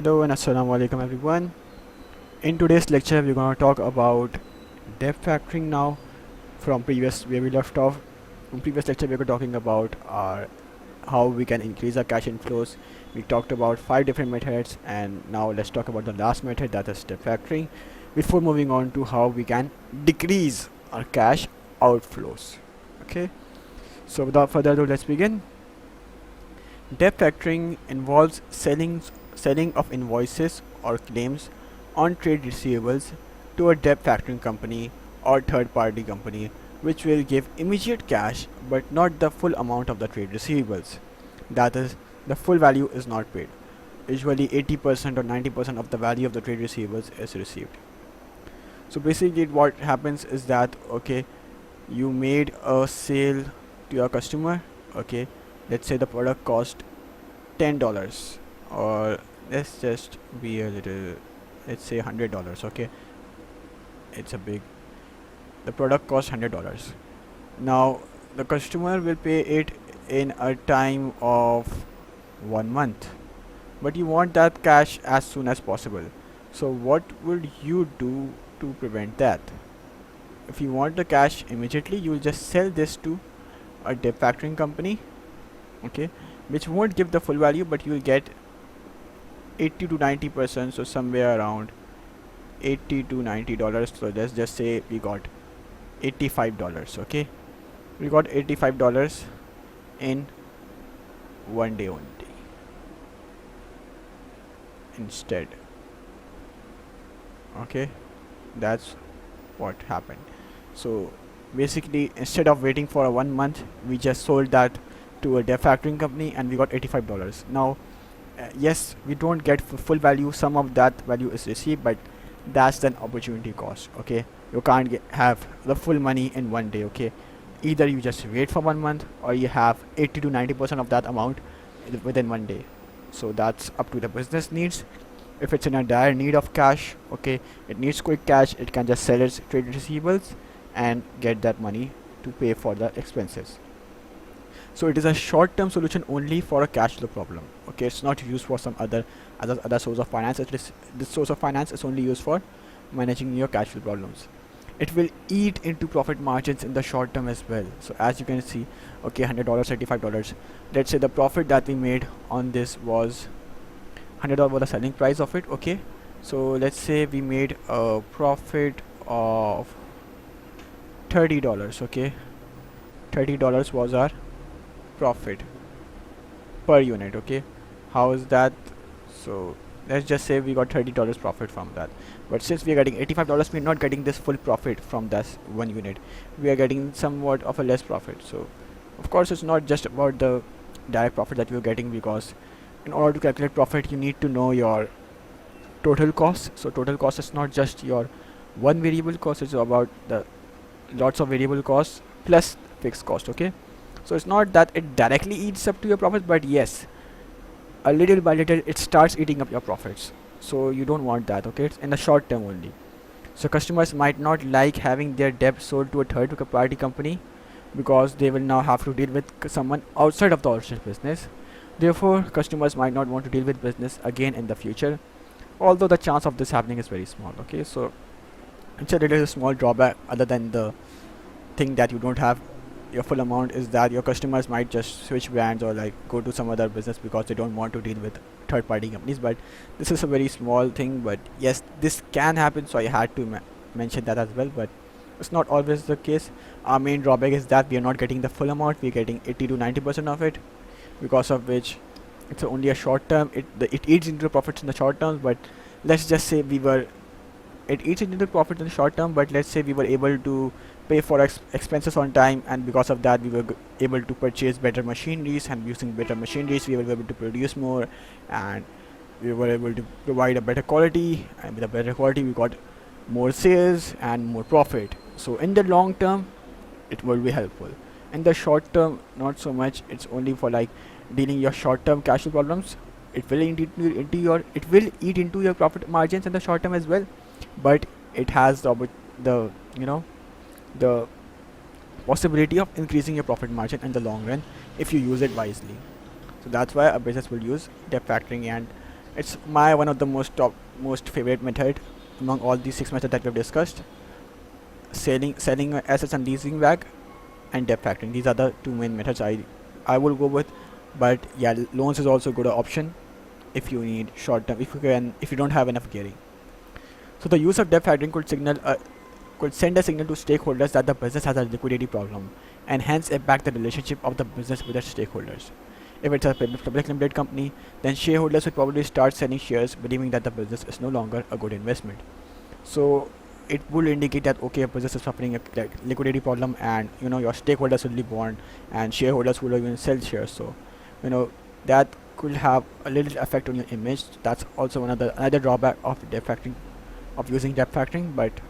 Hello and assalamu alaikum everyone. In today's lecture we're going to talk about Deb Factoring now. From previous where we left off, in previous lecture we were talking about our how we can increase our cash inflows. We talked about 5 different methods, and now let's talk about the last method, that is Deb Factoring, before moving on to how we can decrease our cash outflows. Okay, so without further ado, let's begin. Debt factoring involves selling of invoices or claims on trade receivables to a debt factoring company or third party company, which will give immediate cash but not the full amount of the trade receivables. That is, the full value is not paid. Usually 80% or 90% of the value of the trade receivables is received. So basically what happens is that, okay, you made a sale to your customer. Okay, let's say the product cost $10, or let's just be a little, let's say $100. Okay, it's a big, the product costs $100. Now the customer will pay it in a time of 1 month, but you want that cash as soon as possible. So what would you do to prevent that? If you want the cash immediately, you will just sell this to a debt factoring company, okay, which won't give the full value, but you will get 80 to 90%, so somewhere around $80 to $90. So let's just say we got $85. Okay, we got $85 in 1 day only instead. Okay, that's what happened. So basically, instead of waiting for a 1 month, we just sold that to a debt factoring company and we got $85. Now yes, we don't get full value, some of that value is received, but that's an opportunity cost. Okay, you can't have the full money in 1 day. Okay, either you just wait for 1 month or you have 80 to 90% of that amount within 1 day. So that's up to the business needs. If it's in a dire need of cash, okay, it needs quick cash, it can just sell its trade receivables and get that money to pay for the expenses. So it is a short-term solution only for a cash flow problem. Okay, it's not used for some other source of finance. This source of finance is only used for managing your cash flow problems. It will eat into profit margins in the short term as well. So as you can see, okay, $100, $85. Let's say the profit that we made on this was $100 was the selling price of it. Okay, so let's say we made a profit of $30. Okay, $30 was our profit per unit. Okay, how is that? So let's just say we got $30 profit from that, but since we are getting $85, we're not getting this full profit from this 1 unit. We are getting somewhat of a less profit. So of course it's not just about the direct profit that you're getting, because in order to calculate profit you need to know your total cost. So total cost is not just your one variable cost, it's about the lots of variable costs plus fixed cost. Okay, so it's not that it directly eats up to your profits, but yes, a little by little it starts eating up your profits. So you don't want that. Okay, it's in the short term only. So customers might not like having their debt sold to a third party company, because they will now have to deal with someone outside of the original business. Therefore customers might not want to deal with business again in the future, although the chance of this happening is very small. Okay, so it's a little small drawback, other than the thing that you don't have your full amount, is that your customers might just switch brands or like go to some other business because they don't want to deal with third party companies. But this is a very small thing, but yes, this can happen, so I had to mention that as well. But it's not always the case. Our main drawback is that we are not getting the full amount, we're getting 80 to 90% of it, because of which it's only a short term. It eats into the profits in the short term, but let's just say it eats into the profit in the short term, but let's say we were able to pay for expenses on time, and because of that we were able to purchase better machineries, and using better machineries we were able to produce more, and we were able to provide a better quality, and with a better quality we got more sales and more profit. So in the long term it will be helpful. In the short term, not so much. It's only for like dealing your short term cash flow problems. It will eat into your profit margins in the short term as well, but it has the you know the possibility of increasing your profit margin in the long run if you use it wisely. So that's why a business will use debt factoring, and It's my one of the most favorite method among all these 6 methods that we've discussed. Selling assets and leasing back, and debt factoring. These are the two main methods I will go with. But yeah, loans is also a good option if you need short term, if you don't have enough gearing. So the use of debt factoring could send a signal to stakeholders that the business has a liquidity problem, and hence impact the relationship of the business with its stakeholders. If it's a public limited company, then shareholders would probably start selling shares, believing that the business is no longer a good investment. So it will indicate that okay, a business is suffering a liquidity problem, and your stakeholders will be born, and shareholders will even sell shares. So that could have a little effect on your image. That's also another drawback of debt factoring, of using debt factoring. But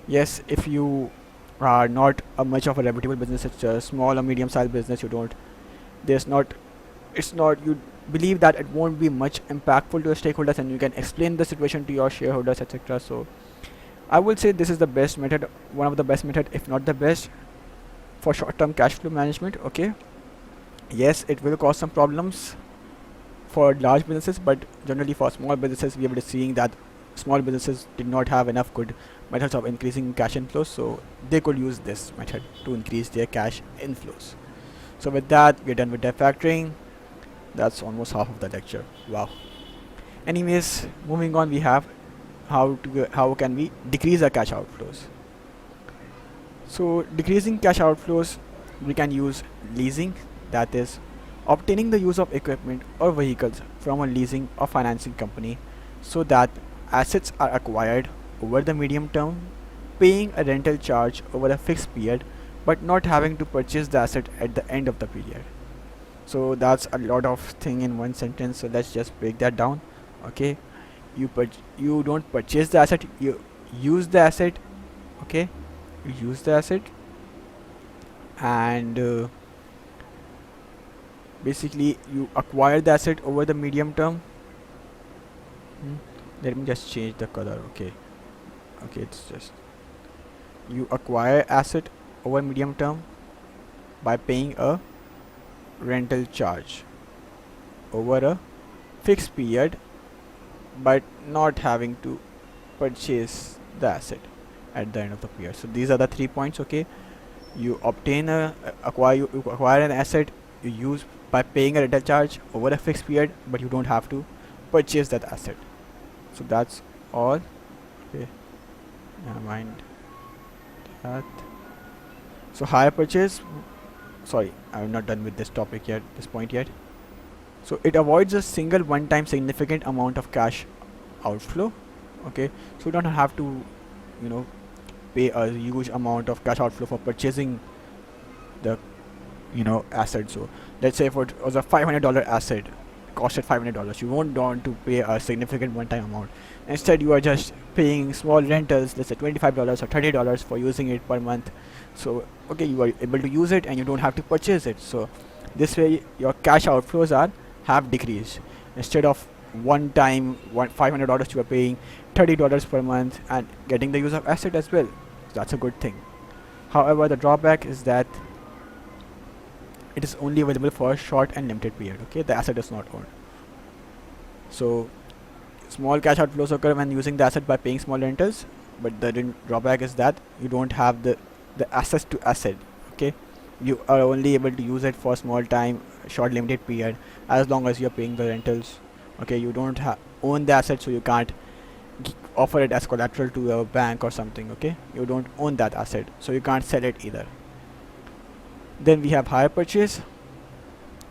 yes, if you are not a much of a reputable business, it's a small or medium sized business, there's not it's not you believe that it won't be much impactful to your stakeholders, and you can explain the situation to your shareholders, etc. So I would say this is the best method, one of the best method, if not the best, for short-term cash flow management. Okay, yes, it will cause some problems for large businesses, but generally for small businesses, we are seeing that small businesses did not have enough good methods of increasing cash inflows, so they could use this method to increase their cash inflows. So with that, we're done with debt factoring. That's almost half of the lecture. Wow. Anyways, moving on, we have how can we decrease our cash outflows. So decreasing cash outflows, we can use leasing, that is obtaining the use of equipment or vehicles from a leasing or financing company, so that assets are acquired over the medium term, paying a rental charge over a fixed period, but not having to purchase the asset at the end of the period. So that's a lot of thing in one sentence, so let's just break that down. Okay, you don't purchase the asset, you use the asset. Okay, you use the asset, and basically you acquire the asset over the medium term. Let me just change the color. Okay, it's just you acquire asset over medium term by paying a rental charge over a fixed period, but not having to purchase the asset at the end of the period. So these are the 3 points. Okay, you acquire an asset, you use by paying a rental charge over a fixed period, but you don't have to purchase that asset. So that's all. Okay, never mind that. So hire purchase, sorry, I'm not done with this topic yet, this point yet. So it avoids a single one-time significant amount of cash outflow. Okay, so you don't have to pay a huge amount of cash outflow for purchasing the asset. So let's say if it was a $500 asset, costed $500, you won't want to pay a significant one-time amount. Instead, you are just paying small rentals, let's say $25 or $30 for using it per month. So okay, you are able to use it and you don't have to purchase it. So this way your cash outflows have decreased. Instead of one time $500, you are paying $30 per month and getting the use of asset as well. So that's a good thing. However, the drawback is that it is only available for a short and limited period. Okay, the asset is not owned. So small cash outflows occur when using the asset by paying small rentals, but the drawback is that you don't have the access to asset. Okay, you are only able to use it for small time, short limited period, as long as you're paying the rentals. Okay, you don't own the asset, so you can't offer it as collateral to a bank or something. Okay, you don't own that asset, so you can't sell it either. Then we have hire purchase.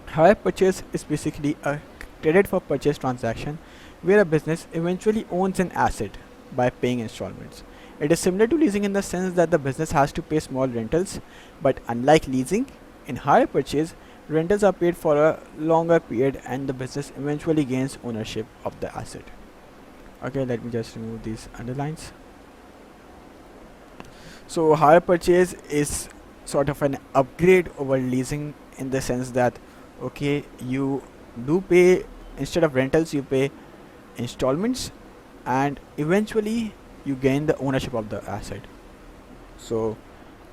Hire purchase is basically a credit for purchase transaction where a business eventually owns an asset by paying installments. It is similar to leasing in the sense that the business has to pay small rentals, but unlike leasing, in hire purchase, rentals are paid for a longer period and the business eventually gains ownership of the asset. Okay, let me just remove these underlines. So hire purchase is sort of an upgrade over leasing in the sense that okay, you do pay, instead of rentals you pay installments, and eventually you gain the ownership of the asset. So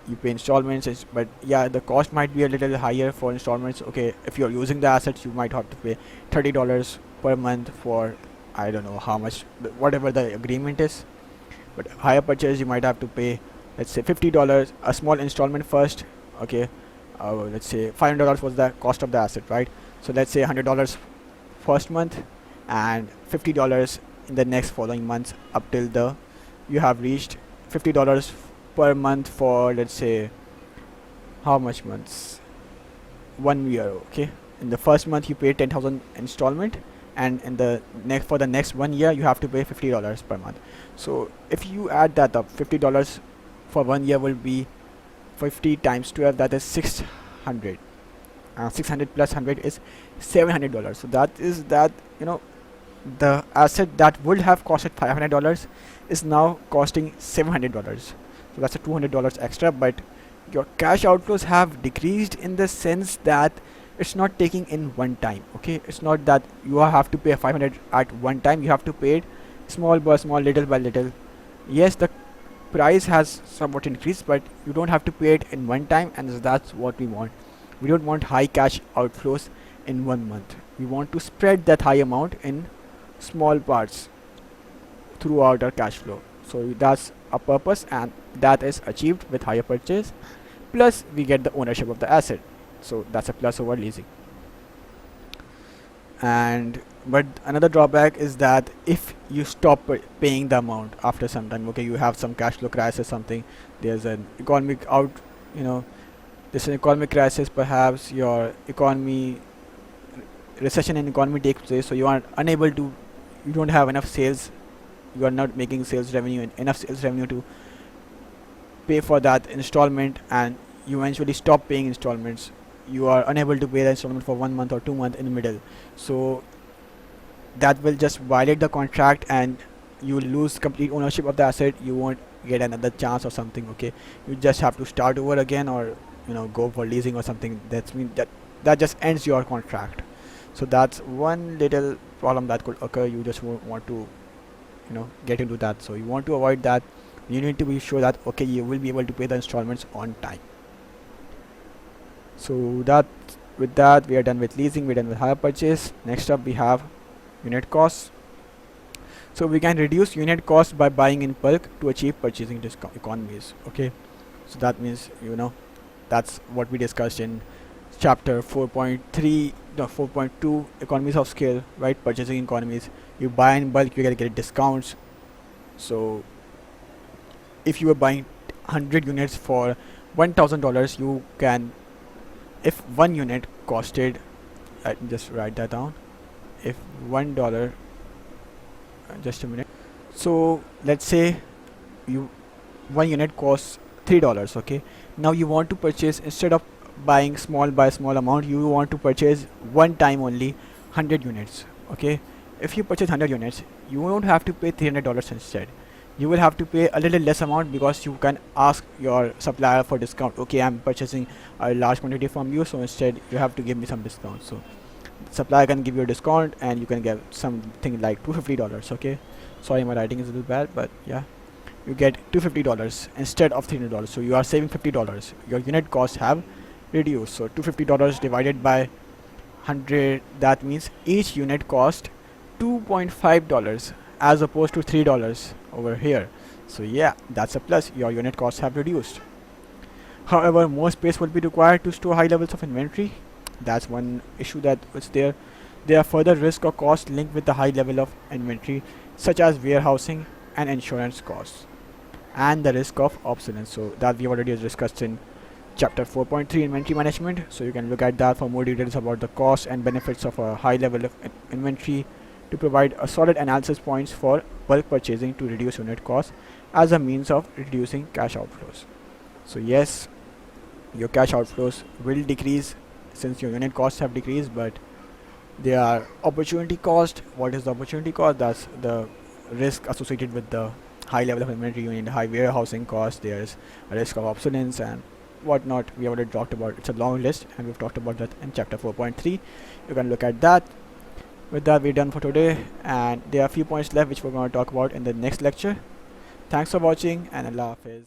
you pay installments, but yeah, the cost might be a little higher for installments. Okay, if you're using the assets, you might have to pay $30 per month for, I don't know how much, whatever the agreement is. But higher purchase, you might have to pay, let's say $50, a small installment first. Okay, let's say $500 was the cost of the asset, right? So let's say $100 first month and $50 in the next following months, up till the you have reached $50 per month for, let's say, how much months, 1 year. Okay, in the first month you pay 10,000 installment, and in the next, for the next 1 year, you have to pay $50 per month. So if you add that up, $50 for 1 year will be 50 times 12, that is 600. 600 plus 100 is $700. So that is that, the asset that would have costed $500 is now costing $700. So that's a $200 extra, but your cash outflows have decreased in the sense that it's not taking in one time. Okay, it's not that you have to pay 500 at one time. You have to pay it small by small, little by little. Yes, the price has somewhat increased, but you don't have to pay it in one time, and that's what we want. We don't want high cash outflows in 1 month. We want to spread that high amount in small parts throughout our cash flow. So that's a purpose, and that is achieved with higher purchase, plus we get the ownership of the asset. So that's a plus over leasing. And but another drawback is that if you stop paying the amount after some time, okay, you have some cash flow crisis, something, there's an economic there's an economic crisis, perhaps your economy, recession in economy takes place, so you are unable to, you don't have enough sales, you are not making sales revenue and enough sales revenue to pay for that installment, and you eventually stop paying installments. You are unable to pay the installment for 1 month or 2 months in the middle, so that will just violate the contract and you will lose complete ownership of the asset. You won't get another chance or something. Okay, you just have to start over again, or go for leasing or something. That just ends your contract. So that's one little problem that could occur. You just won't want to get into that, so you want to avoid that. You need to be sure that, okay, you will be able to pay the installments on time. So that, with that, we are done with leasing, we're done with hire purchase. Next up, we have unit costs. So we can reduce unit cost by buying in bulk to achieve purchasing economies. Okay, so that means that's what we discussed in chapter 4.3, no, 4.2, economies of scale, right? Purchasing economies. You buy in bulk, you get discounts. So if you are buying 100 units for $1,000, you can, if one unit costed, I can just write that down, if $1, just a minute, so let's say one unit costs $3. Okay, now you want to purchase, instead of buying small by small amount, you want to purchase one time only 100 units. Okay, if you purchase 100 units, you won't have to pay $300 instead. You will have to pay a little less amount, because you can ask your supplier for discount. Okay, I'm purchasing a large quantity from you, so instead you have to give me some discount. So supplier can give you a discount, and you can get something like $250. Okay, sorry, my writing is a little bad, but yeah, you get $250 instead of $300. So you are saving $50. Your unit costs have reduced. So $250 divided by 100, that means each unit cost $2.5 as opposed to $3 over here. So yeah, that's a plus. Your unit costs have reduced. However, more space will be required to store high levels of inventory. That's one issue that is there. There are further risk or costs linked with the high level of inventory, such as warehousing and insurance costs, and the risk of obsolescence. So that we already discussed in chapter 4.3, inventory management. So you can look at that for more details about the costs and benefits of a high level of inventory, to provide a solid analysis points for bulk purchasing to reduce unit costs as a means of reducing cash outflows. So yes, your cash outflows will decrease since your unit costs have decreased, but there are opportunity cost. What is the opportunity cost? That's the risk associated with the high level of inventory. You need high warehousing cost. There's a risk of obsolescence and whatnot. We already talked about. It's a long list, and we've talked about that in chapter 4.3. You can look at that. With that, we're done for today, and there are a few points left which we're going to talk about in the next lecture. Thanks for watching, and Allah Hafiz.